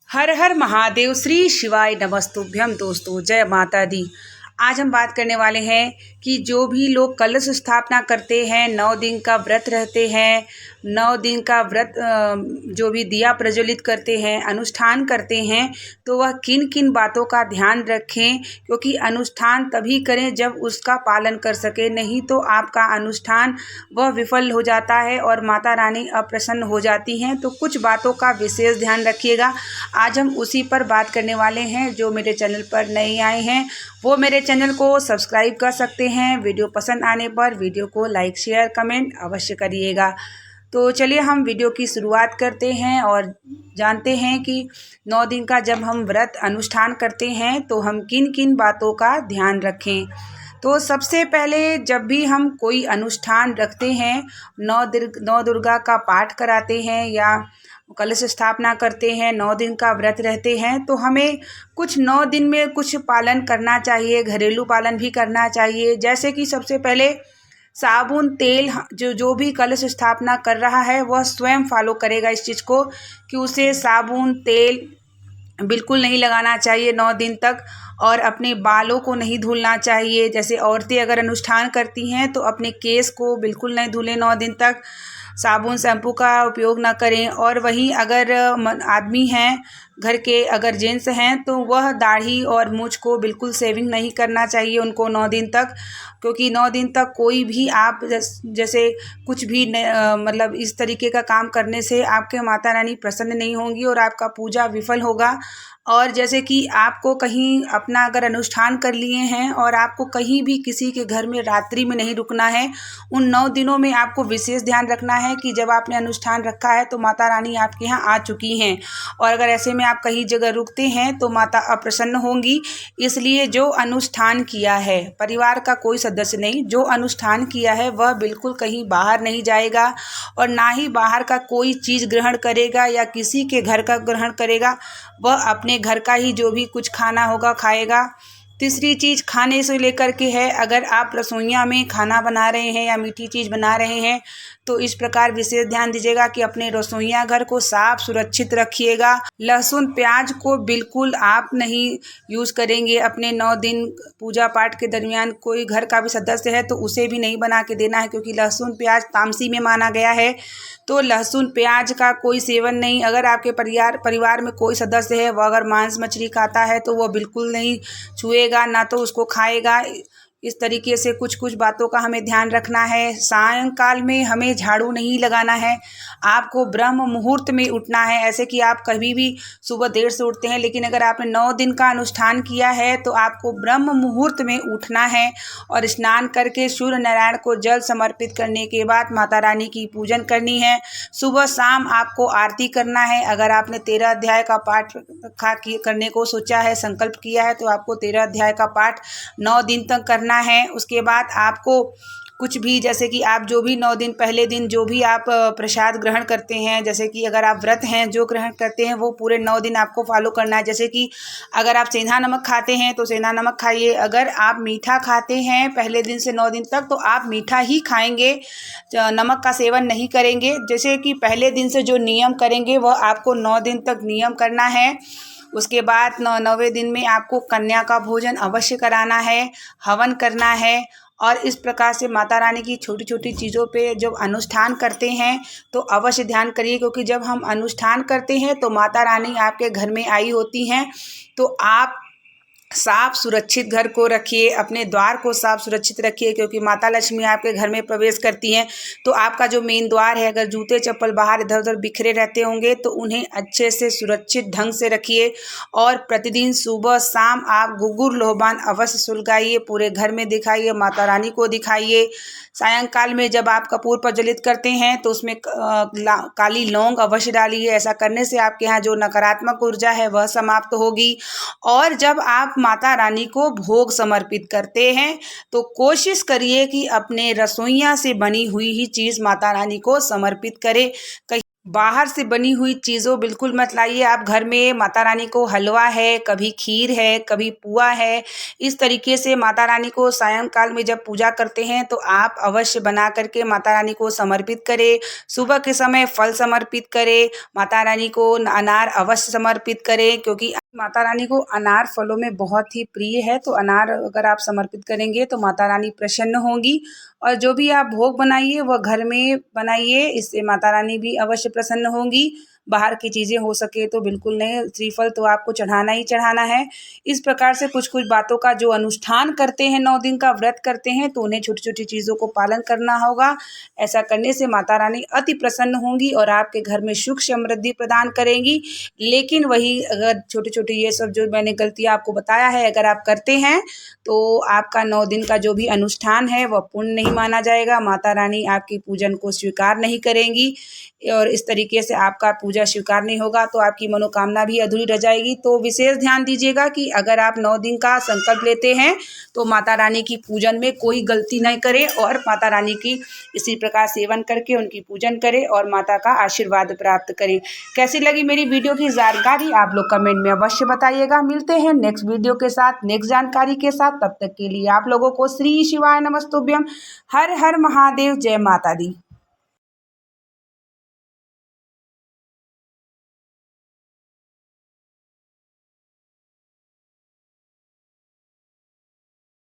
हर हर महादेव, श्री शिवाय नमस्तुभ्यम। दोस्तों, जय माता दी। आज हम बात करने वाले हैं कि जो भी लोग कलश स्थापना करते हैं, 9 दिन का व्रत रहते हैं, 9 दिन का व्रत जो भी दिया प्रज्वलित करते हैं, अनुष्ठान करते हैं, तो वह किन किन बातों का ध्यान रखें, क्योंकि अनुष्ठान तभी करें जब उसका पालन कर सके, नहीं तो आपका अनुष्ठान वह विफल हो जाता है और माता रानी अप्रसन्न हो जाती हैं। तो कुछ बातों का विशेष ध्यान रखिएगा। आज हम उसी पर बात करने वाले हैं। जो मेरे चैनल पर नए आए हैं वो मेरे चैनल को सब्सक्राइब कर सकते हैं। वीडियो पसंद आने पर वीडियो को लाइक शेयर कमेंट अवश्य करिएगा। तो चलिए हम वीडियो की शुरुआत करते हैं और जानते हैं कि 9 दिन का जब हम व्रत अनुष्ठान करते हैं तो हम किन किन बातों का ध्यान रखें। तो सबसे पहले जब भी हम कोई अनुष्ठान रखते हैं, 9 दुर्गा का पाठ कराते हैं या कलश स्थापना करते हैं, 9 दिन का व्रत रहते हैं, तो हमें कुछ 9 दिन में कुछ पालन करना चाहिए, घरेलू पालन भी करना चाहिए। जैसे कि सबसे पहले साबुन तेल, जो भी कलश स्थापना कर रहा है वह स्वयं फॉलो करेगा इस चीज़ को कि उसे साबुन तेल बिल्कुल नहीं लगाना चाहिए 9 दिन तक, और अपने बालों को नहीं धुलना चाहिए। जैसे औरतें अगर अनुष्ठान करती हैं तो अपने केस को बिल्कुल नहीं धुलें 9 दिन तक, साबुन शैम्पू का उपयोग ना करें। और वहीं अगर आदमी हैं घर के, अगर जेंट्स हैं, तो वह दाढ़ी और मूंछ को बिल्कुल शेविंग नहीं करना चाहिए उनको 9 दिन तक, क्योंकि 9 दिन तक कोई भी आप जैसे कुछ भी मतलब इस तरीके का काम करने से आपके माता रानी प्रसन्न नहीं होंगी और आपका पूजा विफल होगा। और जैसे कि आपको कहीं अपना अगर अनुष्ठान कर लिए हैं और आपको कहीं भी किसी के घर में रात्रि में नहीं रुकना है, उन 9 दिनों में आपको विशेष ध्यान रखना है कि जब आपने अनुष्ठान रखा है तो माता रानी आपके यहाँ आ चुकी हैं, और अगर ऐसे में आप कहीं जगह रुकते हैं तो माता अप्रसन्न होंगी। इसलिए जो अनुष्ठान किया है, परिवार का कोई सदस्य नहीं, जो अनुष्ठान किया है वह बिल्कुल कहीं बाहर नहीं जाएगा और ना ही बाहर का कोई चीज़ ग्रहण करेगा या किसी के घर का ग्रहण करेगा। वह अपने घर का ही जो भी कुछ खाना होगा खाएगा। तीसरी चीज़ खाने से लेकर के है, अगर आप रसोइयाँ में खाना बना रहे हैं या मीठी चीज़ बना रहे हैं तो इस प्रकार विशेष ध्यान दीजिएगा कि अपने रसोइया घर को साफ सुरक्षित रखिएगा। लहसुन प्याज को बिल्कुल आप नहीं यूज़ करेंगे अपने 9 दिन पूजा पाठ के दरमियान। कोई घर का भी सदस्य है तो उसे भी नहीं बना के देना है, क्योंकि लहसुन प्याज तामसी में माना गया है। तो लहसुन प्याज का कोई सेवन नहीं। अगर आपके परिवार में कोई सदस्य है वह अगर मांस मछली खाता है तो वह बिल्कुल नहीं छुएगा, ना तो उसको खाएगा। इस तरीके से कुछ बातों का हमें ध्यान रखना है। सायंकाल में हमें झाड़ू नहीं लगाना है, आपको ब्रह्म मुहूर्त में उठना है। ऐसे कि आप कभी भी सुबह देर से उठते हैं, लेकिन अगर आपने 9 दिन का अनुष्ठान किया है तो आपको ब्रह्म मुहूर्त में उठना है और स्नान करके सूर्य नारायण को जल समर्पित करने के बाद माता रानी की पूजन करनी है। सुबह शाम आपको आरती करना है। अगर आपने 13 अध्याय का पाठ करने को सोचा है, संकल्प किया है, तो आपको 13 अध्याय का पाठ 9 दिन तक करना है। उसके बाद आपको कुछ भी, जैसे कि आप जो भी 9 दिन पहले दिन जो भी आप प्रसाद ग्रहण करते हैं, जैसे कि अगर आप व्रत हैं जो ग्रहण करते हैं वो पूरे 9 दिन आपको फॉलो करना है। जैसे कि अगर आप सेंधा नमक खाते हैं तो सेंधा नमक खाइए। अगर आप मीठा खाते हैं पहले दिन से 9 दिन तक तो आप मीठा ही खाएंगे, नमक का सेवन नहीं करेंगे। जैसे कि पहले दिन से जो नियम करेंगे वह आपको 9 दिन तक नियम करना है। उसके बाद 9वें दिन में आपको कन्या का भोजन अवश्य कराना है, हवन करना है। और इस प्रकार से माता रानी की छोटी छोटी चीज़ों पे जब अनुष्ठान करते हैं तो अवश्य ध्यान करिए, क्योंकि जब हम अनुष्ठान करते हैं तो माता रानी आपके घर में आई होती हैं। तो आप साफ सुरक्षित घर को रखिए, अपने द्वार को साफ सुरक्षित रखिए, क्योंकि माता लक्ष्मी आपके घर में प्रवेश करती हैं। तो आपका जो मेन द्वार है, अगर जूते चप्पल बाहर इधर उधर बिखरे रहते होंगे तो उन्हें अच्छे से सुरक्षित ढंग से रखिए। और प्रतिदिन सुबह शाम आप घुंघरू लोहबान अवश्य सुलगाइए, पूरे घर में दिखाइए, माता रानी को दिखाइए। सायंकाल में जब आप कपूर प्रज्वलित करते हैं तो उसमें काली लौंग अवश्य डालिए। ऐसा करने से आपके यहाँ जो नकारात्मक ऊर्जा है वह समाप्त होगी। और जब आप माता रानी को भोग समर्पित करते हैं तो कोशिश करिए कि अपने रसोइया से बनी हुई ही चीज़ माता रानी को समर्पित करें। बाहर से बनी हुई चीज़ों बिल्कुल मत लाइए आप घर में। माता रानी को हलवा है, कभी खीर है, कभी पुआ है, इस तरीके से माता रानी को सायंकाल में जब पूजा करते हैं तो आप अवश्य बना करके माता रानी को समर्पित करें। सुबह के समय फल समर्पित करें, माता रानी को अनार अवश्य समर्पित करें, क्योंकि माता रानी को अनार फलों में बहुत ही प्रिय है। तो अनार अगर आप समर्पित करेंगे तो माता रानी प्रसन्न होंगी। और जो भी आप भोग बनाइए वह घर में बनाइए, इससे माता रानी भी अवश्य प्रसन्न होंगी। बाहर की चीज़ें हो सके तो बिल्कुल नहीं, श्रीफल तो आपको चढ़ाना ही चढ़ाना है। इस प्रकार से कुछ-कुछ बातों का जो अनुष्ठान करते हैं, 9 दिन का व्रत करते हैं, तो उन्हें छोटी-छोटी चीज़ों को पालन करना होगा। ऐसा करने से माता रानी अति प्रसन्न होंगी और आपके घर में सुख समृद्धि प्रदान करेंगी। लेकिन वही अगर छोटी-छोटी ये सब जो मैंने गलतियाँ आपको बताया है अगर आप करते हैं, तो आपका 9 दिन का जो भी अनुष्ठान है वह पूर्ण नहीं माना जाएगा। माता रानी आपकी पूजन को स्वीकार नहीं करेंगी और इस तरीके से आपका पूजा स्वीकार नहीं होगा तो आपकी मनोकामना भी अधूरी रह जाएगी। तो विशेष ध्यान दीजिएगा कि अगर आप 9 दिन का संकल्प लेते हैं तो माता रानी की पूजन में कोई गलती नहीं करें और माता रानी की इसी प्रकार सेवन करके उनकी पूजन करें और माता का आशीर्वाद प्राप्त करें। कैसी लगी मेरी वीडियो की जानकारी आप लोग कमेंट में अवश्य बताइएगा। मिलते हैं नेक्स्ट वीडियो के साथ, नेक्स्ट जानकारी के साथ। तब तक के लिए आप लोगों को श्री शिवाय नमस्तुभ्यम। हर हर महादेव, जय माता दी।